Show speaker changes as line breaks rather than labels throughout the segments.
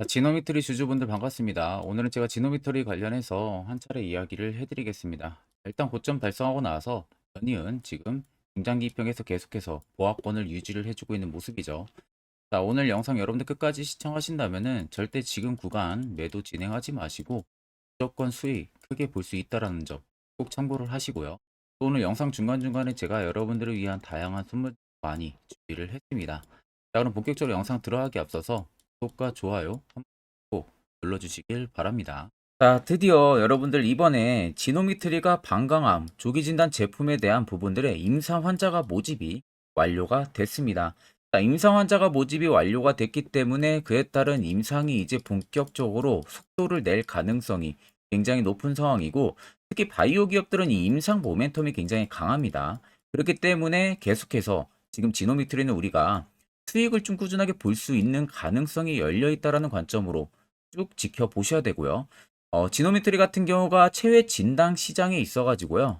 지노미트리 주주분들 반갑습니다. 오늘은 제가 지노미트리 관련해서 한 차례 이야기를 해드리겠습니다. 일단 고점 달성하고 나서 연이은 지금 중장기 입형에서 계속해서 보합권을 유지를 해주고 있는 모습이죠. 오늘 영상 여러분들 끝까지 시청하신다면은 절대 지금 구간 매도 진행하지 마시고 무조건 수익 크게 볼 수 있다라는 점 꼭 참고를 하시고요. 또 오늘 영상 중간중간에 제가 여러분들을 위한 다양한 선물 많이 준비를 했습니다. 그럼 본격적으로 영상 들어가기 앞서서 구독과 좋아요 한번 꼭 눌러주시길 바랍니다. 드디어 여러분들 이번에 지노미트리가 방광암 조기 진단 제품에 대한 부분들의 임상 환자가 모집이 완료가 됐습니다. 임상 환자가 모집이 완료가 됐기 때문에 그에 따른 임상이 이제 본격적으로 속도를 낼 가능성이 굉장히 높은 상황이고, 특히 바이오 기업들은 이 임상 모멘텀이 굉장히 강합니다. 그렇기 때문에 계속해서 지금 지노미트리는 우리가 수익을 좀 꾸준하게 볼 수 있는 가능성이 열려 있다라는 관점으로 쭉 지켜보셔야 되고요. 지노미트리 같은 경우가 체외 진단 시장에 있어가지고요.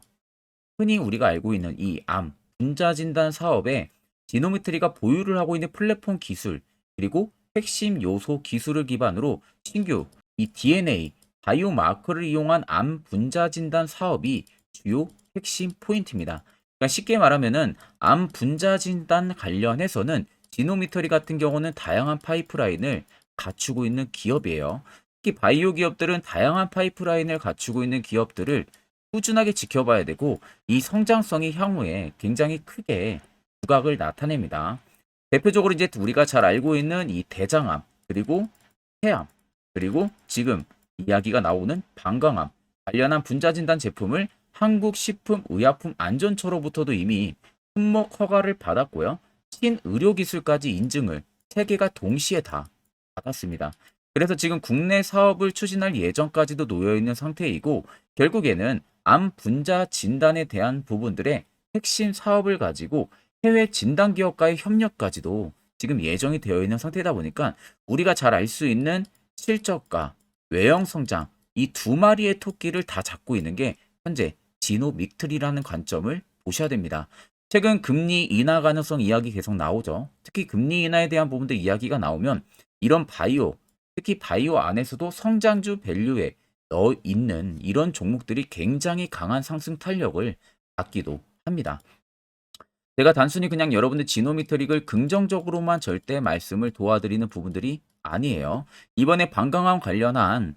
흔히 우리가 알고 있는 이 암, 분자 진단 사업에 지노미트리가 보유를 하고 있는 플랫폼 기술, 그리고 핵심 요소 기술을 기반으로 신규 이 DNA, 바이오 마커를 이용한 암 분자 진단 사업이 주요 핵심 포인트입니다. 그러니까 쉽게 말하면은 암 분자 진단 관련해서는 지노미터리 같은 경우는 다양한 파이프라인을 갖추고 있는 기업이에요. 특히 바이오 기업들은 다양한 파이프라인을 갖추고 있는 기업들을 꾸준하게 지켜봐야 되고, 이 성장성이 향후에 굉장히 크게 부각을 나타냅니다. 대표적으로 이제 우리가 잘 알고 있는 이 대장암, 그리고 폐암, 그리고 지금 이야기가 나오는 방광암 관련한 분자진단 제품을 한국식품의약품안전처로부터도 이미 품목 허가를 받았고요. 신의료기술까지 인증을 세 개가 동시에 다 받았습니다. 그래서 지금 국내 사업을 추진할 예정까지도 놓여 있는 상태이고, 결국에는 암 분자 진단에 대한 부분들의 핵심 사업을 가지고 해외 진단 기업과의 협력까지도 지금 예정이 되어 있는 상태다 보니까, 우리가 잘 알 수 있는 실적과 외형 성장, 이 두 마리의 토끼를 다 잡고 있는 게 현재 지노믹트리라는 관점을 보셔야 됩니다. 최근 금리 인하 가능성 이야기 계속 나오죠. 특히 금리 인하에 대한 부분들 이야기가 나오면 이런 바이오, 특히 바이오 안에서도 성장주 밸류에 넣어 있는 이런 종목들이 굉장히 강한 상승 탄력을 받기도 합니다. 제가 단순히 그냥 여러분들 지노미터릭을 긍정적으로만 절대 말씀을 도와드리는 부분들이 아니에요. 이번에 방광암 관련한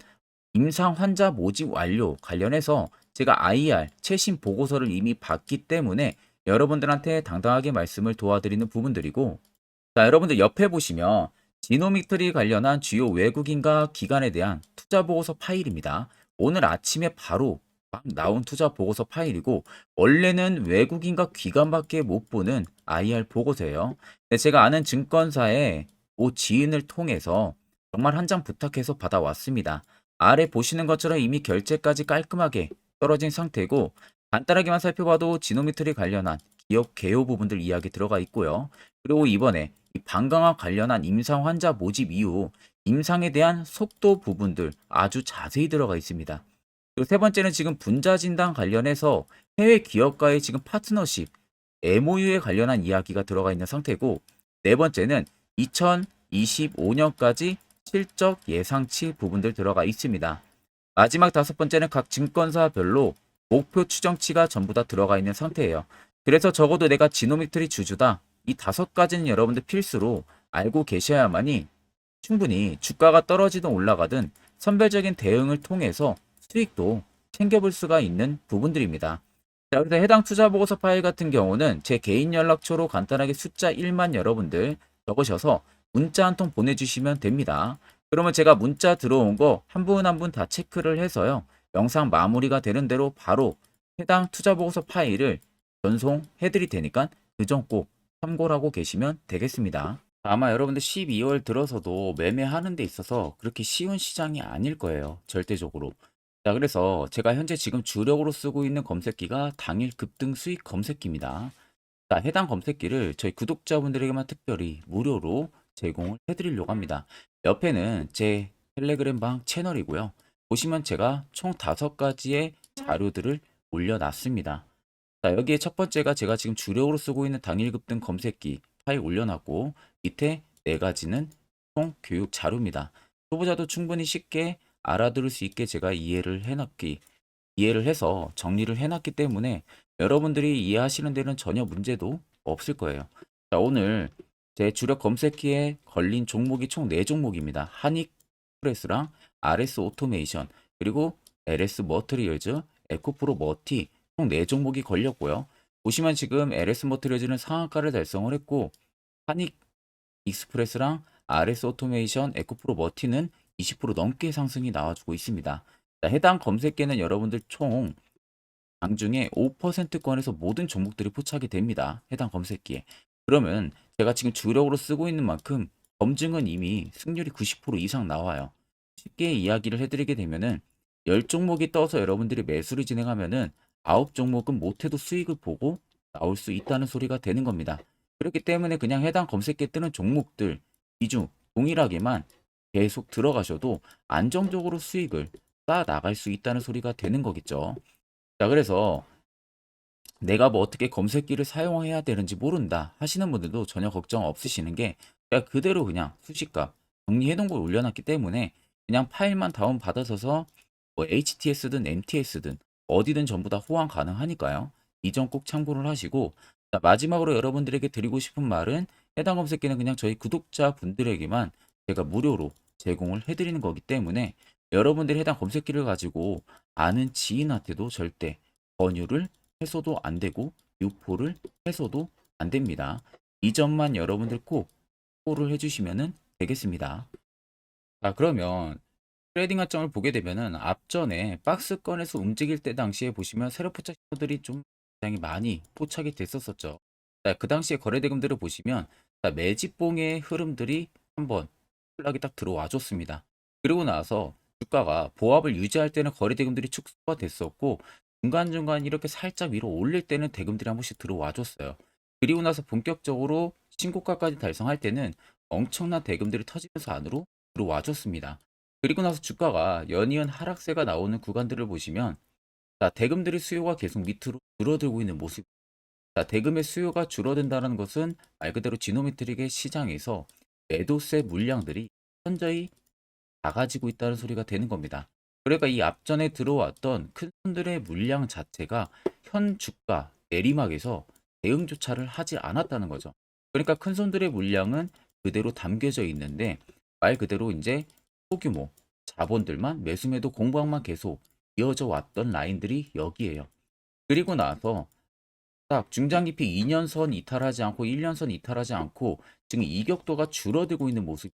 임상 환자 모집 완료 관련해서 제가 IR 최신 보고서를 이미 받기 때문에 여러분들한테 당당하게 말씀을 도와드리는 부분들이고, 여러분들 옆에 보시면 지노믹트리 관련한 주요 외국인과 기관에 대한 투자 보고서 파일입니다. 오늘 아침에 바로 막 나온 투자 보고서 파일이고, 원래는 외국인과 기관밖에 못 보는 IR 보고서예요. 근데 제가 아는 증권사의 지인을 통해서 정말 한 장 부탁해서 받아왔습니다. 아래 보시는 것처럼 이미 결제까지 깔끔하게 떨어진 상태고, 간단하게만 살펴봐도 지노미트리 관련한 기업 개요 부분들 이야기 들어가 있고요. 그리고 이번에 이 방광암 관련한 임상 환자 모집 이후 임상에 대한 속도 부분들 아주 자세히 들어가 있습니다. 그리고 세 번째는 지금 분자 진단 관련해서 해외 기업과의 지금 파트너십 MOU에 관련한 이야기가 들어가 있는 상태고, 네 번째는 2025년까지 실적 예상치 부분들 들어가 있습니다. 마지막 다섯 번째는 각 증권사별로 목표 추정치가 전부 다 들어가 있는 상태예요. 그래서 적어도 내가 지노미트리 주주다, 이 다섯 가지는 여러분들 필수로 알고 계셔야만이 충분히 주가가 떨어지든 올라가든 선별적인 대응을 통해서 수익도 챙겨볼 수가 있는 부분들입니다. 자, 그래서 해당 투자 보고서 파일 같은 경우는 제 개인 연락처로 간단하게 숫자 1만 여러분들 적으셔서 문자 한 통 보내주시면 됩니다. 그러면 제가 문자 들어온 거 한 분 한 분 다 체크를 해서요, 영상 마무리가 되는 대로 바로 해당 투자 보고서 파일을 전송해 드릴 테니까 그 점 꼭 참고를 하고 계시면 되겠습니다. 아마 여러분들 12월 들어서도 매매하는 데 있어서 그렇게 쉬운 시장이 아닐 거예요. 절대적으로. 그래서 제가 현재 지금 주력으로 쓰고 있는 검색기가 당일 급등 수익 검색기입니다. 해당 검색기를 저희 구독자분들에게만 특별히 무료로 제공을 해드리려고 합니다. 옆에는 제 텔레그램 방 채널이고요. 보시면 제가 총 5가지의 자료들을 올려놨습니다. 여기에 첫 번째가 제가 지금 주력으로 쓰고 있는 당일 급등 검색기 파일 올려놨고, 밑에 4가지는 총 교육 자료입니다. 초보자도 충분히 쉽게 알아들을 수 있게 제가 이해를 해서 정리를 해놨기 때문에 여러분들이 이해하시는 데는 전혀 문제도 없을 거예요. 자, 오늘 제 주력 검색기에 걸린 종목이 총 4종목입니다. 한익프레스랑 RS 오토메이션, 그리고 LS 머트리얼즈, 에코프로 머티 총 4종목이 걸렸고요. 보시면 지금 LS 머트리얼즈는 상한가를 달성을 했고, 한익 익스프레스랑 RS 오토메이션, 에코프로 머티는 20% 넘게 상승이 나와주고 있습니다. 자, 해당 검색계는 여러분들 총 장중에 5%권에서 모든 종목들이 포착이 됩니다. 해당 검색기에. 그러면 제가 지금 주력으로 쓰고 있는 만큼 검증은 이미 승률이 90% 이상 나와요. 쉽게 이야기를 해드리게 되면은 10종목이 떠서 여러분들이 매수를 진행하면은 9종목은 못해도 수익을 보고 나올 수 있다는 소리가 되는 겁니다. 그렇기 때문에 그냥 해당 검색기에 뜨는 종목들 비중 동일하게만 계속 들어가셔도 안정적으로 수익을 쌓아 나갈 수 있다는 소리가 되는 거겠죠. 자, 그래서 내가 뭐 어떻게 검색기를 사용해야 되는지 모른다 하시는 분들도 전혀 걱정 없으시는 게, 제가 그대로 그냥 수식값 정리해 놓은 걸 올려놨기 때문에 그냥 파일만 다운 받아서서 뭐 HTS든 MTS든 어디든 전부 다 호환 가능하니까요. 이 점 꼭 참고를 하시고, 자, 마지막으로 여러분들에게 드리고 싶은 말은, 해당 검색기는 그냥 저희 구독자 분들에게만 제가 무료로 제공을 해드리는 거기 때문에 여러분들이 해당 검색기를 가지고 아는 지인한테도 절대 권유를 해서도 안 되고 유포를 해서도 안 됩니다. 이 점만 여러분들 꼭 참고를 해주시면 되겠습니다. 자, 그러면 트레이딩 관점을 보게 되면은 앞전에 박스권에서 움직일 때 당시에 보시면 세력 포착 신호들이 좀 굉장히 많이 포착이 됐었었죠. 자, 그 당시에 거래 대금들을 보시면, 자, 매집봉의 흐름들이 한번 플락이 딱 들어와 줬습니다. 그리고 나서 주가가 보합을 유지할 때는 거래 대금들이 축소가 됐었고, 중간중간 이렇게 살짝 위로 올릴 때는 대금들이 한 번씩 들어와 줬어요. 그리고 나서 본격적으로 신고가까지 달성할 때는 엄청난 대금들이 터지면서 안으로 들어와 줬습니다. 그리고 나서 주가가 연이은 하락세가 나오는 구간들을 보시면, 자, 대금들의 수요가 계속 밑으로 줄어들고 있는 모습. 자, 대금의 수요가 줄어든다는 것은 말 그대로 지노메트릭의 시장에서 매도세 물량들이 현저히 작아지고 있다는 소리가 되는 겁니다. 그러니까 이 앞전에 들어왔던 큰 손들의 물량 자체가 현 주가 내리막에서 대응조차를 하지 않았다는 거죠. 그러니까 큰 손들의 물량은 그대로 담겨져 있는데, 말 그대로 이제 소규모 자본들만 매수매도 공방만 계속 이어져 왔던 라인들이 여기에요. 그리고 나서 딱 중장기피 2년선 이탈하지 않고 1년선 이탈하지 않고 지금 이격도가 줄어들고 있는 모습.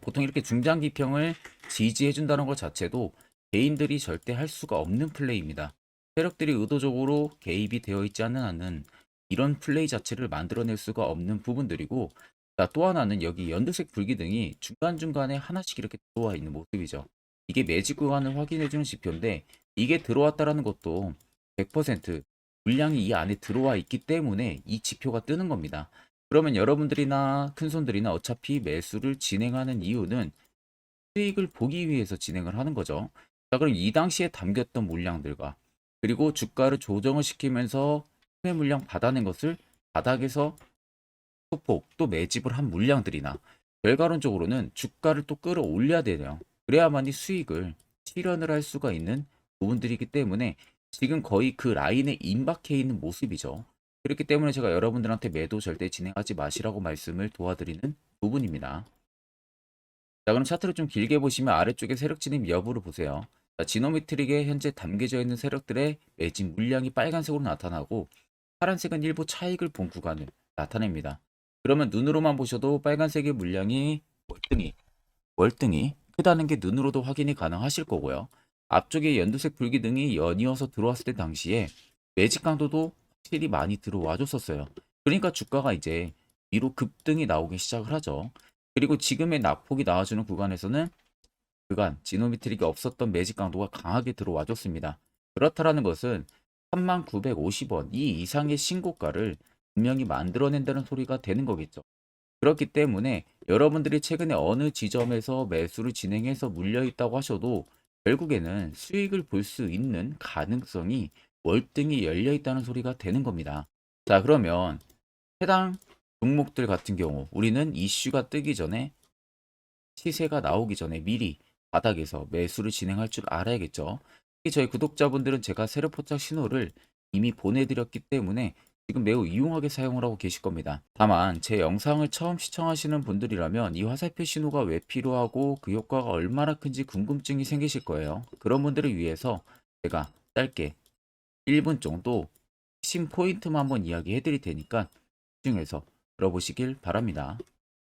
보통 이렇게 중장기평을 지지해 준다는 것 자체도 개인들이 절대 할 수가 없는 플레이입니다. 세력들이 의도적으로 개입이 되어 있지 않는 한은 이런 플레이 자체를 만들어낼 수가 없는 부분들이고, 자, 또 하나는 여기 연두색 불기둥이 중간중간에 하나씩 이렇게 들어와 있는 모습이죠. 이게 매직 구간을 확인해주는 지표인데, 이게 들어왔다라는 것도 100% 물량이 이 안에 들어와 있기 때문에 이 지표가 뜨는 겁니다. 그러면 여러분들이나 큰손들이나 어차피 매수를 진행하는 이유는 수익을 보기 위해서 진행을 하는 거죠. 자, 그럼 이 당시에 담겼던 물량들과 그리고 주가를 조정을 시키면서 매 물량 받아낸 것을 바닥에서 소폭 또 매집을 한 물량들이나, 결과론적으로는 주가를 또 끌어올려야 되네요. 그래야만이 수익을 실현을 할 수가 있는 부분들이기 때문에 지금 거의 그 라인에 임박해 있는 모습이죠. 그렇기 때문에 제가 여러분들한테 매도 절대 진행하지 마시라고 말씀을 도와드리는 부분입니다. 자, 그럼 차트를 좀 길게 보시면 아래쪽에 세력 진입 여부를 보세요. 자, 지노메트릭에 현재 담겨져 있는 세력들의 매집 물량이 빨간색으로 나타나고, 파란색은 일부 차익을 본 구간을 나타냅니다. 그러면 눈으로만 보셔도 빨간색의 물량이 월등히 크다는 게 눈으로도 확인이 가능하실 거고요. 앞쪽에 연두색 불기둥이 연이어서 들어왔을 때 당시에 매직 강도도 확실히 많이 들어와 줬었어요. 그러니까 주가가 이제 위로 급등이 나오기 시작을 하죠. 그리고 지금의 낙폭이 나와주는 구간에서는 그간 지노미트릭이 없었던 매직 강도가 강하게 들어와 줬습니다. 그렇다라는 것은 3950원 이 이상의 신고가를 분명히 만들어낸다는 소리가 되는 거겠죠. 그렇기 때문에 여러분들이 최근에 어느 지점에서 매수를 진행해서 물려 있다고 하셔도 결국에는 수익을 볼 수 있는 가능성이 월등히 열려 있다는 소리가 되는 겁니다. 자, 그러면 해당 종목들 같은 경우 우리는 이슈가 뜨기 전에 시세가 나오기 전에 미리 바닥에서 매수를 진행할 줄 알아야겠죠. 특히 저희 구독자분들은 제가 세력 포착 신호를 이미 보내드렸기 때문에 지금 매우 유용하게 사용을 하고 계실 겁니다. 다만 제 영상을 처음 시청하시는 분들이라면 이 화살표 신호가 왜 필요하고 그 효과가 얼마나 큰지 궁금증이 생기실 거예요. 그런 분들을 위해서 제가 짧게 1분 정도 핵심 포인트만 한번 이야기해 드릴 테니까 집중해서 들어보시길 바랍니다.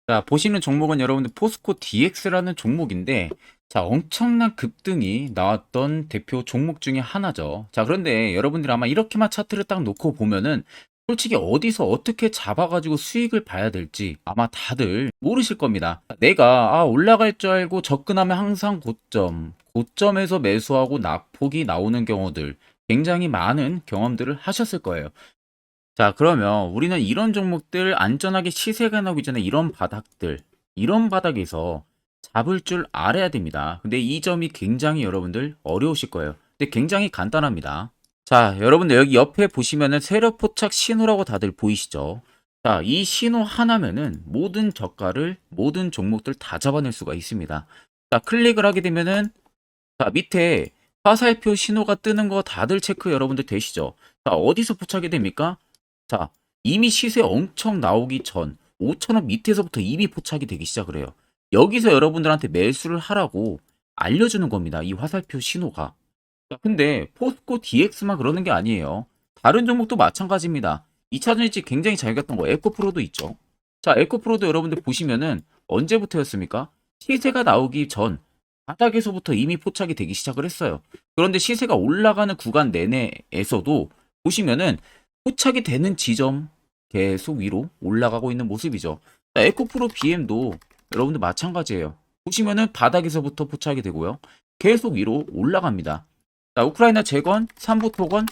자, 보시는 종목은 여러분들 포스코 DX라는 종목인데, 자, 엄청난 급등이 나왔던 대표 종목 중에 하나죠. 자, 그런데 여러분들 아마 이렇게만 차트를 딱 놓고 보면은 솔직히 어디서 어떻게 잡아가지고 수익을 봐야 될지 아마 다들 모르실 겁니다. 내가 올라갈 줄 알고 접근하면 항상 고점에서 매수하고 낙폭이 나오는 경우들 굉장히 많은 경험들을 하셨을 거예요. 자, 그러면 우리는 이런 종목들 안전하게 시세가 나오기 전에 이런 바닥에서 잡을 줄 알아야 됩니다. 근데 이 점이 굉장히 여러분들 어려우실 거예요. 근데 굉장히 간단합니다. 자, 여러분들 여기 옆에 보시면은 세력 포착 신호라고 다들 보이시죠? 자, 이 신호 하나면은 모든 저가를, 모든 종목들 다 잡아낼 수가 있습니다. 자, 클릭을 하게 되면은 자, 밑에 화살표 신호가 뜨는 거 다들 체크 여러분들 되시죠? 자, 어디서 포착이 됩니까? 자, 이미 시세 엄청 나오기 전 5,000원 밑에서부터 이미 포착이 되기 시작을 해요. 여기서 여러분들한테 매수를 하라고 알려주는 겁니다. 이 화살표 신호가. 자, 근데 포스코 DX만 그러는 게 아니에요. 다른 종목도 마찬가지입니다. 2차 전지 굉장히 잘 갔던 거 에코프로도 있죠. 자, 에코프로도 여러분들 보시면은 언제부터였습니까? 시세가 나오기 전 바닥에서부터 이미 포착이 되기 시작을 했어요. 그런데 시세가 올라가는 구간 내내에서도 보시면은 포착이 되는 지점 계속 위로 올라가고 있는 모습이죠. 자, 에코프로 BM도 여러분들 마찬가지예요. 보시면은 바닥에서부터 포착이 되고요. 계속 위로 올라갑니다. 자, 우크라이나 재건, 삼부 토건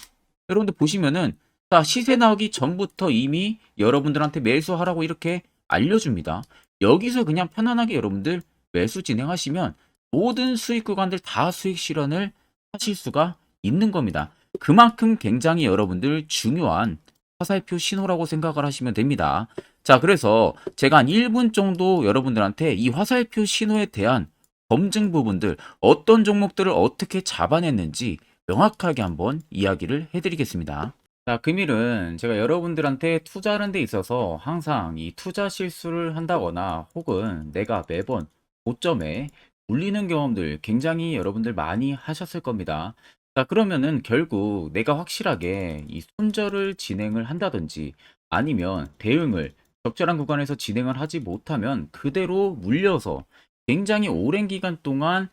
여러분들 보시면은 자, 시세 나오기 전부터 이미 여러분들한테 매수하라고 이렇게 알려줍니다. 여기서 그냥 편안하게 여러분들 매수 진행하시면 모든 수익 구간들 다 수익 실현을 하실 수가 있는 겁니다. 그만큼 굉장히 여러분들 중요한 화살표 신호라고 생각을 하시면 됩니다. 자, 그래서 제가 한 1분 정도 여러분들한테 이 화살표 신호에 대한 검증 부분들, 어떤 종목들을 어떻게 잡아냈는지 명확하게 한번 이야기를 해드리겠습니다. 자, 금일은 제가 여러분들한테 투자하는 데 있어서 항상 이 투자 실수를 한다거나 혹은 내가 매번 고점에 울리는 경험들 굉장히 여러분들 많이 하셨을 겁니다. 자, 그러면은 결국 내가 확실하게 이 손절을 진행을 한다든지 아니면 대응을 적절한 구간에서 진행을 하지 못하면 그대로 물려서 굉장히 오랜 기간 동안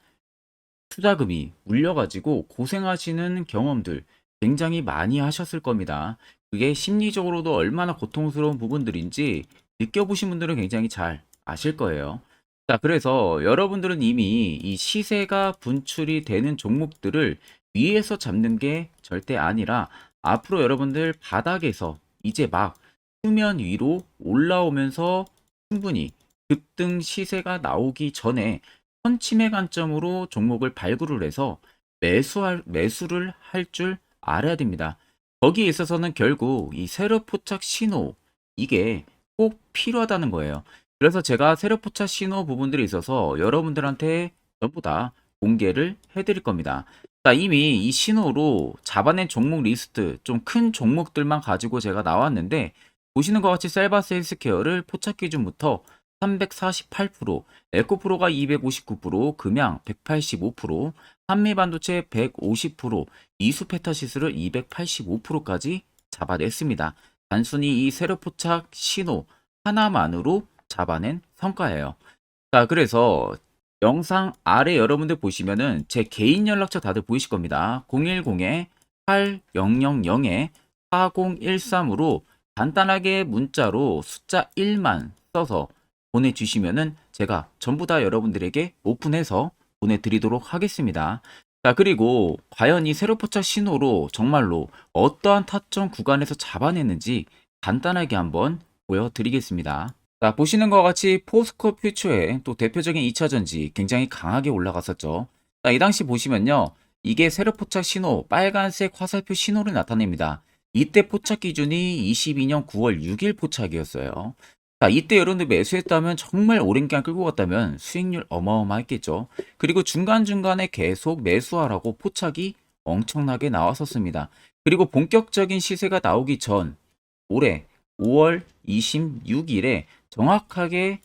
투자금이 물려가지고 고생하시는 경험들 굉장히 많이 하셨을 겁니다. 그게 심리적으로도 얼마나 고통스러운 부분들인지 느껴보신 분들은 굉장히 잘 아실 거예요. 자, 그래서 여러분들은 이미 이 시세가 분출이 되는 종목들을 위에서 잡는 게 절대 아니라 앞으로 여러분들 바닥에서 이제 막 수면 위로 올라오면서 충분히 급등 시세가 나오기 전에 선침의 관점으로 종목을 발굴을 해서 매수를 할 줄 알아야 됩니다. 거기에 있어서는 결국 이 세력 포착 신호 이게 꼭 필요하다는 거예요. 그래서 제가 세력 포착 신호 부분들이 있어서 여러분들한테 전부 다 공개를 해드릴 겁니다. 자, 이미 이 신호로 잡아낸 종목 리스트 좀 큰 종목들만 가지고 제가 나왔는데 보시는 것 같이 셀바스 헬스케어를 포착 기준부터 348%, 에코프로가 259%, 금양 185%, 한미반도체 150%, 이수페타시스를 285%까지 잡아냈습니다. 단순히 이 세력포착 신호 하나만으로 잡아낸 성과예요. 자, 그래서 영상 아래 여러분들 보시면은 제 개인 연락처 다들 보이실 겁니다. 010-8000-4013으로 간단하게 문자로 숫자 1만 써서 보내주시면은 제가 전부 다 여러분들에게 오픈해서 보내드리도록 하겠습니다. 자, 그리고 과연 이 세로포착 신호로 정말로 어떠한 타점 구간에서 잡아냈는지 간단하게 한번 보여드리겠습니다. 자, 보시는 것과 같이 포스코 퓨처의 또 대표적인 2차 전지 굉장히 강하게 올라갔었죠. 자, 이 당시 보시면요. 이게 세로포착 신호, 빨간색 화살표 신호를 나타냅니다. 이때 포착 기준이 22년 9월 6일 포착이었어요. 자, 이때 여러분들 매수했다면 정말 오랜 기간 끌고 갔다면 수익률 어마어마했겠죠. 그리고 중간중간에 계속 매수하라고 포착이 엄청나게 나왔었습니다. 그리고 본격적인 시세가 나오기 전 올해 5월 26일에 정확하게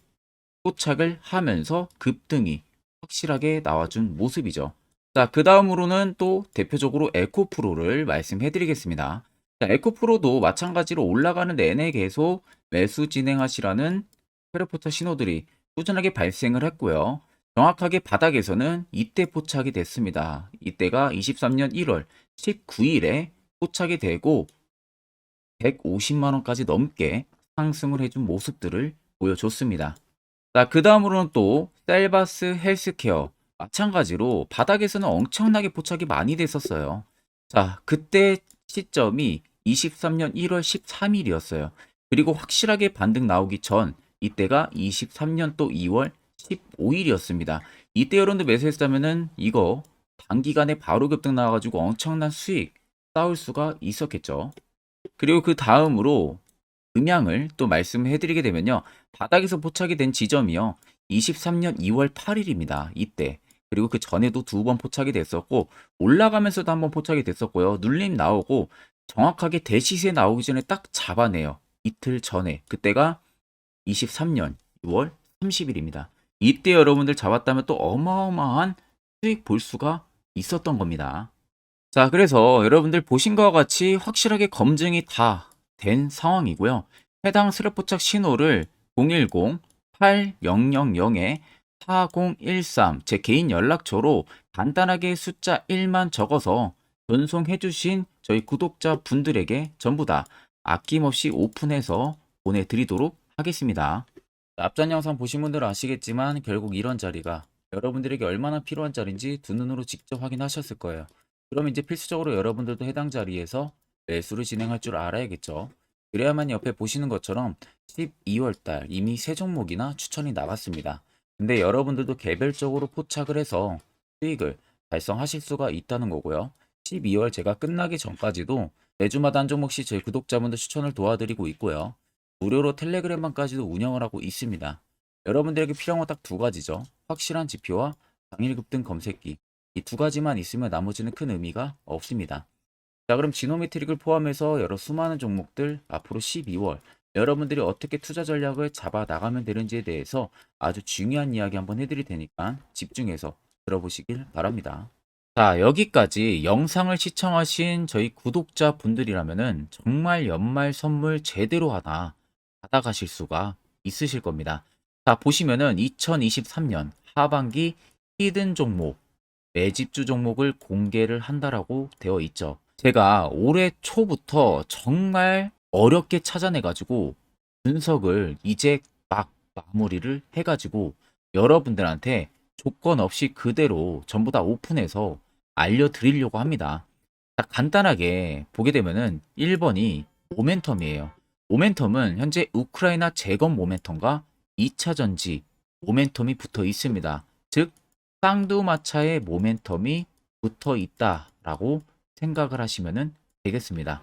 포착을 하면서 급등이 확실하게 나와준 모습이죠. 자, 그 다음으로는 또 대표적으로 에코프로를 말씀해 드리겠습니다. 자, 에코프로도 마찬가지로 올라가는 내내 계속 매수 진행하시라는 페르포터 신호들이 꾸준하게 발생을 했고요. 정확하게 바닥에서는 이때 포착이 됐습니다. 이때가 23년 1월 19일에 포착이 되고 150만 원까지 넘게 상승을 해준 모습들을 보여줬습니다. 자, 그 다음으로는 또 셀바스 헬스케어 마찬가지로 바닥에서는 엄청나게 포착이 많이 됐었어요. 자, 그때 시점이 23년 1월 13일이었어요. 그리고 확실하게 반등 나오기 전 이때가 23년 또 2월 15일이었습니다. 이때 여러분들 매수했다면은 이거 단기간에 바로 급등 나와가지고 엄청난 수익 쌓을 수가 있었겠죠. 그리고 그 다음으로 음향을 또 말씀해 드리게 되면요. 바닥에서 포착이 된 지점이요. 23년 2월 8일입니다. 이때. 그리고 그 전에도 두 번 포착이 됐었고 올라가면서도 한번 포착이 됐었고요. 눌림 나오고 정확하게 대시세 나오기 전에 딱 잡아내요. 이틀 전에. 그때가 23년 6월 30일입니다. 이때 여러분들 잡았다면 또 어마어마한 수익 볼 수가 있었던 겁니다. 자, 그래서 여러분들 보신 것과 같이 확실하게 검증이 다 된 상황이고요. 해당 스랩포착 신호를 010-8000-4013 제 개인 연락처로 간단하게 숫자 1만 적어서 전송해 주신 저희 구독자 분들에게 전부 다 아낌없이 오픈해서 보내드리도록 하겠습니다. 앞전 영상 보신 분들은 아시겠지만 결국 이런 자리가 여러분들에게 얼마나 필요한 자리인지 두 눈으로 직접 확인하셨을 거예요. 그럼 이제 필수적으로 여러분들도 해당 자리에서 매수를 진행할 줄 알아야겠죠. 그래야만 옆에 보시는 것처럼 12월 달 이미 세 종목이나 추천이 나갔습니다. 근데 여러분들도 개별적으로 포착을 해서 수익을 달성하실 수가 있다는 거고요. 12월 제가 끝나기 전까지도 매주마다 한 종목씩 저희 구독자분들 추천을 도와드리고 있고요. 무료로 텔레그램방까지도 운영을 하고 있습니다. 여러분들에게 필요한 건 딱 두 가지죠. 확실한 지표와 당일 급등 검색기. 이 두 가지만 있으면 나머지는 큰 의미가 없습니다. 자, 그럼 지노메트릭을 포함해서 여러 수많은 종목들 앞으로 12월 여러분들이 어떻게 투자 전략을 잡아 나가면 되는지에 대해서 아주 중요한 이야기 한번 해드릴 테니까 집중해서 들어보시길 바랍니다. 자, 여기까지 영상을 시청하신 저희 구독자 분들이라면은 정말 연말 선물 제대로 하나 받아가실 수가 있으실 겁니다. 자, 보시면은 2023년 하반기 히든 종목, 매집주 종목을 공개를 한다라고 되어 있죠. 제가 올해 초부터 정말 어렵게 찾아내가지고 분석을 이제 막 마무리를 해가지고 여러분들한테 조건 없이 그대로 전부 다 오픈해서 알려드리려고 합니다. 자, 간단하게 보게 되면은 1번이 모멘텀이에요. 모멘텀은 현재 우크라이나 재건 모멘텀과 2차 전지 모멘텀이 붙어 있습니다. 즉 쌍두마차의 모멘텀이 붙어 있다라고 생각을 하시면 되겠습니다.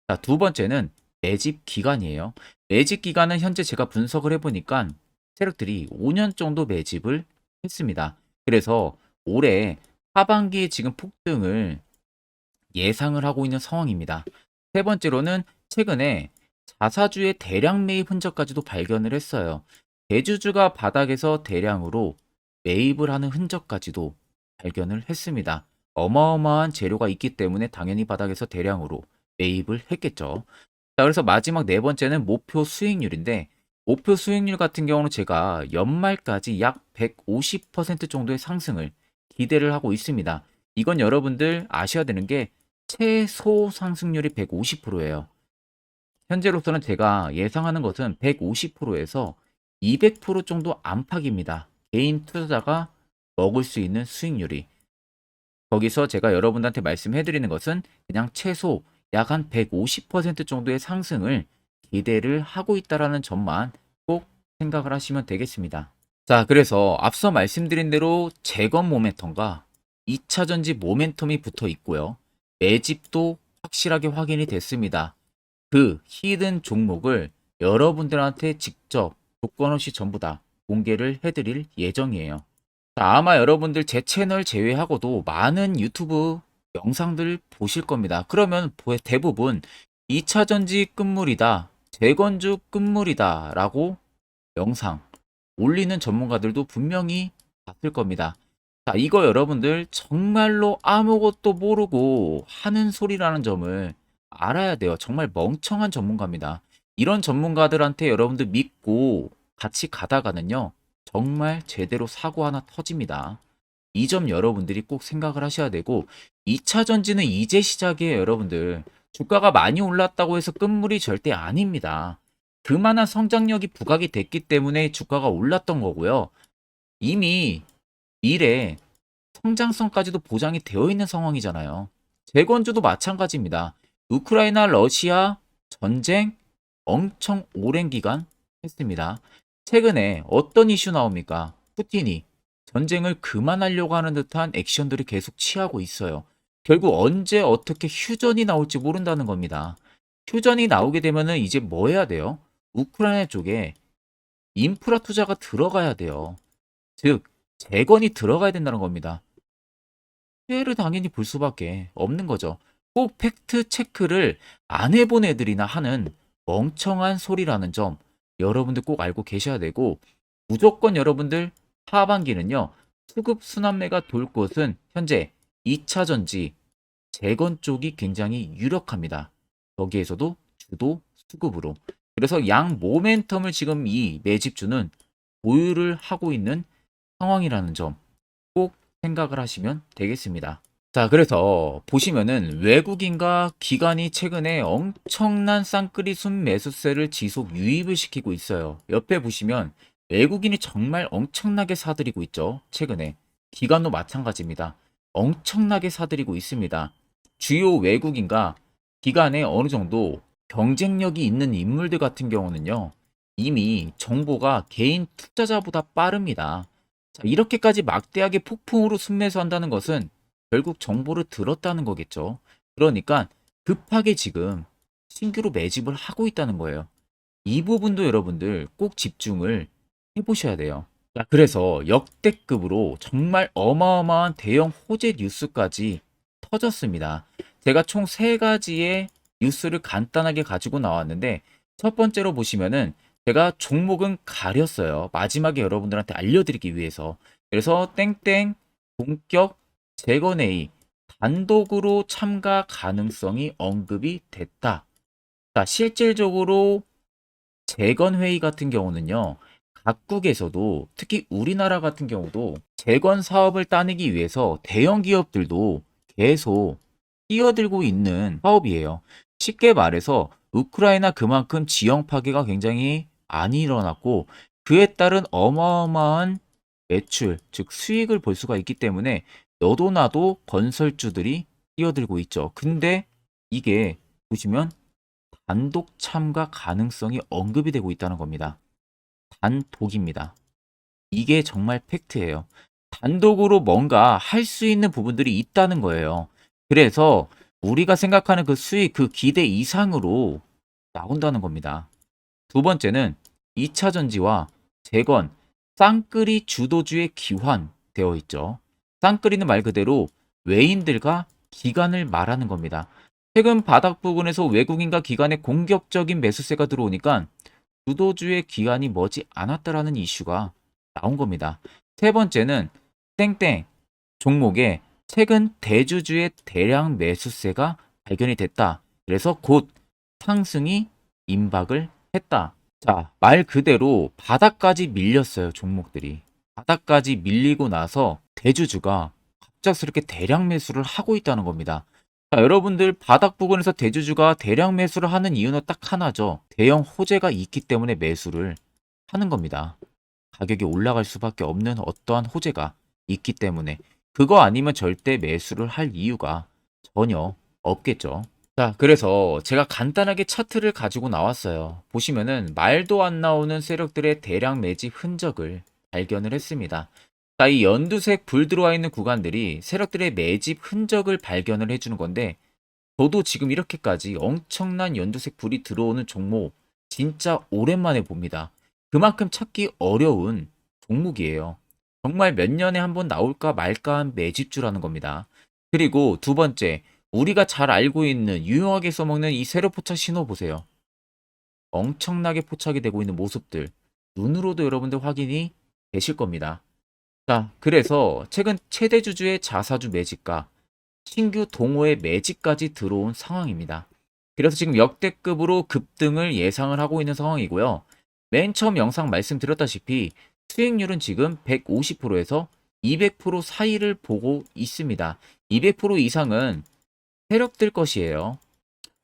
자, 두 번째는 매집 기간이에요. 매집 기간은 현재 제가 분석을 해보니까 세력들이 5년 정도 매집을 했습니다. 그래서 올해 하반기에 지금 폭등을 예상을 하고 있는 상황입니다. 세 번째로는 최근에 자사주의 대량 매입 흔적까지도 발견을 했어요. 대주주가 바닥에서 대량으로 매입을 하는 흔적까지도 발견을 했습니다. 어마어마한 재료가 있기 때문에 당연히 바닥에서 대량으로 매입을 했겠죠. 자, 그래서 마지막 네 번째는 목표 수익률인데 목표 수익률 같은 경우는 제가 연말까지 약 150% 정도의 상승을 기대를 하고 있습니다. 이건 여러분들 아셔야 되는 게 최소 상승률이 150%예요. 현재로서는 제가 예상하는 것은 150%에서 200% 정도 안팎입니다. 개인 투자자가 먹을 수 있는 수익률이. 거기서 제가 여러분들한테 말씀해 드리는 것은 그냥 최소 약 한 150% 정도의 상승을 기대를 하고 있다라는 점만 꼭 생각을 하시면 되겠습니다. 자, 그래서 앞서 말씀드린 대로 재건 모멘텀과 2차 전지 모멘텀이 붙어 있고요. 매집도 확실하게 확인이 됐습니다. 그 히든 종목을 여러분들한테 직접 조건 없이 전부 다 공개를 해드릴 예정이에요. 자, 아마 여러분들 제 채널 제외하고도 많은 유튜브 영상들 보실 겁니다. 그러면 대부분 2차 전지 끝물이다, 재건주 끝물이다 라고 영상 올리는 전문가들도 분명히 봤을 겁니다. 자, 이거 여러분들 정말로 아무것도 모르고 하는 소리라는 점을 알아야 돼요. 정말 멍청한 전문가입니다. 이런 전문가들한테 여러분들 믿고 같이 가다가는요, 정말 제대로 사고 하나 터집니다. 이 점 여러분들이 꼭 생각을 하셔야 되고, 2차 전지는 이제 시작이에요, 여러분들. 주가가 많이 올랐다고 해서 끝물이 절대 아닙니다. 그만한 성장력이 부각이 됐기 때문에 주가가 올랐던 거고요. 이미 미래 성장성까지도 보장이 되어 있는 상황이잖아요. 재건주도 마찬가지입니다. 우크라이나 러시아 전쟁 엄청 오랜 기간 했습니다. 최근에 어떤 이슈 나옵니까? 푸틴이 전쟁을 그만하려고 하는 듯한 액션들을 계속 취하고 있어요. 결국 언제 어떻게 휴전이 나올지 모른다는 겁니다. 휴전이 나오게 되면은 이제 뭐 해야 돼요? 우크라이나 쪽에 인프라 투자가 들어가야 돼요. 즉, 재건이 들어가야 된다는 겁니다. 피해를 당연히 볼 수밖에 없는 거죠. 꼭 팩트 체크를 안 해본 애들이나 하는 멍청한 소리라는 점 여러분들 꼭 알고 계셔야 되고, 무조건 여러분들 하반기는요, 수급 순환매가 돌 곳은 현재 2차 전지 재건 쪽이 굉장히 유력합니다. 거기에서도 주도 수급으로. 그래서 양 모멘텀을 지금 이 매집주는 보유를 하고 있는 상황이라는 점 꼭 생각을 하시면 되겠습니다. 자, 그래서 보시면은 외국인과 기관이 최근에 엄청난 쌍끌이 순매수세를 지속 유입을 시키고 있어요. 옆에 보시면 외국인이 정말 엄청나게 사들이고 있죠. 최근에. 기관도 마찬가지입니다. 엄청나게 사들이고 있습니다. 주요 외국인과 기관에 어느 정도 경쟁력이 있는 인물들 같은 경우는요, 이미 정보가 개인 투자자보다 빠릅니다. 자, 이렇게까지 막대하게 폭풍으로 순매수한다는 것은 결국 정보를 들었다는 거겠죠. 그러니까 급하게 지금 신규로 매집을 하고 있다는 거예요. 이 부분도 여러분들 꼭 집중을 해보셔야 돼요. 자, 그래서 역대급으로 정말 어마어마한 대형 호재 뉴스까지 터졌습니다. 제가 총 3가지의 뉴스를 간단하게 가지고 나왔는데, 첫 번째로 보시면은 제가 종목은 가렸어요. 마지막에 여러분들한테 알려드리기 위해서. 그래서 땡땡 본격 재건회의 단독으로 참가 가능성이 언급이 됐다. 자, 실질적으로 재건회의 같은 경우는요, 각국에서도 특히 우리나라 같은 경우도 재건 사업을 따내기 위해서 대형 기업들도 계속 뛰어들고 있는 사업이에요. 쉽게 말해서 우크라이나 그만큼 지형 파괴가 굉장히 많이 일어났고, 그에 따른 어마어마한 매출, 즉 수익을 볼 수가 있기 때문에 너도 나도 건설주들이 뛰어들고 있죠. 근데 이게 보시면 단독 참가 가능성이 언급이 되고 있다는 겁니다. 단독입니다. 이게 정말 팩트예요. 단독으로 뭔가 할 수 있는 부분들이 있다는 거예요. 그래서 우리가 생각하는 그 수익, 그 기대 이상으로 나온다는 겁니다. 두 번째는 2차 전지와 재건, 쌍끌이 주도주의 기환되어 있죠. 쌍끌이는 말 그대로 외인들과 기관을 말하는 겁니다. 최근 바닥 부근에서 외국인과 기관의 공격적인 매수세가 들어오니까 주도주의 기관이 머지 않았다라는 이슈가 나온 겁니다. 세 번째는 땡땡 종목에 최근 대주주의 대량 매수세가 발견이 됐다. 그래서 곧 상승이 임박을 했다. 자, 말 그대로 바닥까지 밀렸어요, 종목들이. 바닥까지 밀리고 나서 대주주가 갑작스럽게 대량 매수를 하고 있다는 겁니다. 자, 여러분들 바닥 부근에서 대주주가 대량 매수를 하는 이유는 딱 하나죠. 대형 호재가 있기 때문에 매수를 하는 겁니다. 가격이 올라갈 수밖에 없는 어떠한 호재가 있기 때문에. 그거 아니면 절대 매수를 할 이유가 전혀 없겠죠. 자, 그래서 제가 간단하게 차트를 가지고 나왔어요. 보시면은 말도 안 나오는 세력들의 대량 매집 흔적을 발견을 했습니다. 자, 이 연두색 불 들어와 있는 구간들이 세력들의 매집 흔적을 발견을 해주는 건데, 저도 지금 이렇게까지 엄청난 연두색 불이 들어오는 종목 진짜 오랜만에 봅니다. 그만큼 찾기 어려운 종목이에요. 정말 몇 년에 한 번 나올까 말까 한 매집주라는 겁니다. 그리고 두 번째, 우리가 잘 알고 있는 유용하게 써먹는 이 세로 포착 신호 보세요. 엄청나게 포착이 되고 있는 모습들. 눈으로도 여러분들 확인이 되실 겁니다. 자, 그래서 최근 최대 주주의 자사주 매집과 신규 동호회 매집까지 들어온 상황입니다. 그래서 지금 역대급으로 급등을 예상을 하고 있는 상황이고요. 맨 처음 영상 말씀드렸다시피 수익률은 지금 150%에서 200% 사이를 보고 있습니다. 200% 이상은 세력들 것이에요.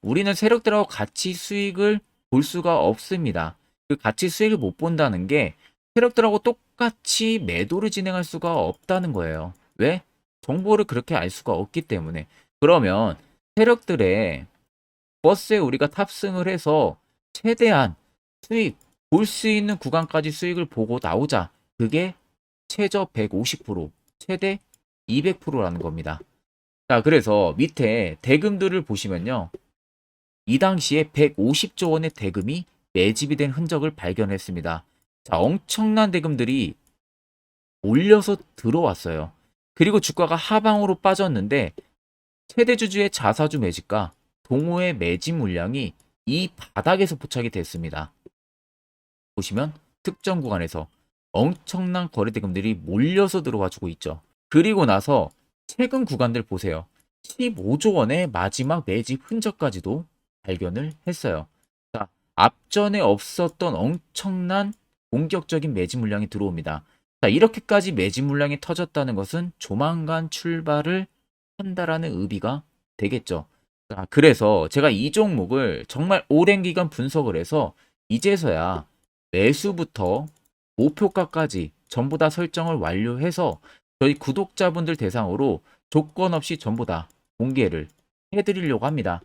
우리는 세력들하고 같이 수익을 볼 수가 없습니다. 그 같이 수익을 못 본다는 게 세력들하고 똑같이 매도를 진행할 수가 없다는 거예요. 왜? 정보를 그렇게 알 수가 없기 때문에. 그러면 세력들의 버스에 우리가 탑승을 해서 최대한 수익, 볼 수 있는 구간까지 수익을 보고 나오자. 그게 최저 150%, 최대 200%라는 겁니다. 자, 그래서 밑에 대금들을 보시면요. 이 당시에 150조 원의 대금이 매집이 된 흔적을 발견했습니다. 자, 엄청난 대금들이 몰려서 들어왔어요. 그리고 주가가 하방으로 빠졌는데 최대 주주의 자사주 매집과 동호회 매집 물량이 이 바닥에서 포착이 됐습니다. 보시면 특정 구간에서 엄청난 거래 대금들이 몰려서 들어와주고 있죠. 그리고 나서 최근 구간들 보세요. 15조 원의 마지막 매집 흔적까지도 발견을 했어요. 자, 앞전에 없었던 엄청난 공격적인 매집 물량이 들어옵니다. 자, 이렇게까지 매집 물량이 터졌다는 것은 조만간 출발을 한다라는 의미가 되겠죠. 자, 그래서 제가 이 종목을 정말 오랜 기간 분석을 해서 이제서야 매수부터 목표가까지 전부 다 설정을 완료해서 저희 구독자분들 대상으로 조건 없이 전부 다 공개를 해드리려고 합니다.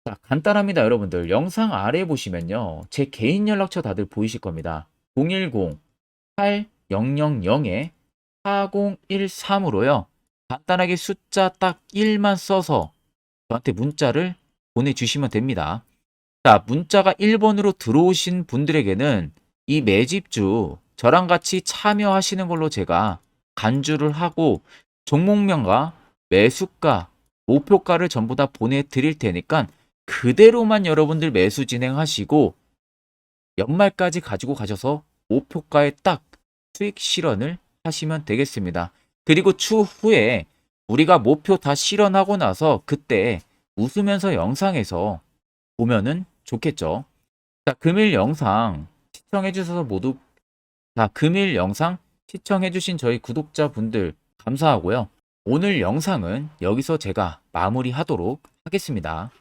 자, 간단합니다, 여러분들. 영상 아래 보시면요. 제 개인 연락처 다들 보이실 겁니다. 010-8013-4013으로요. 간단하게 숫자 딱 1만 써서 저한테 문자를 보내주시면 됩니다. 자, 문자가 1번으로 들어오신 분들에게는 이 매집주 저랑 같이 참여하시는 걸로 제가 간주를 하고 종목명과 매수가, 목표가를 전부 다 보내드릴 테니까 그대로만 여러분들 매수 진행하시고 연말까지 가지고 가셔서 목표가에 딱 수익 실현을 하시면 되겠습니다. 그리고 추후에 우리가 목표 다 실현하고 나서 그때 웃으면서 영상에서 보면은 좋겠죠. 자, 금일 영상 시청해 주셔서 모두 금일 영상 시청해 주신 저희 구독자분들 감사하고요. 오늘 영상은 여기서 제가 마무리하도록 하겠습니다.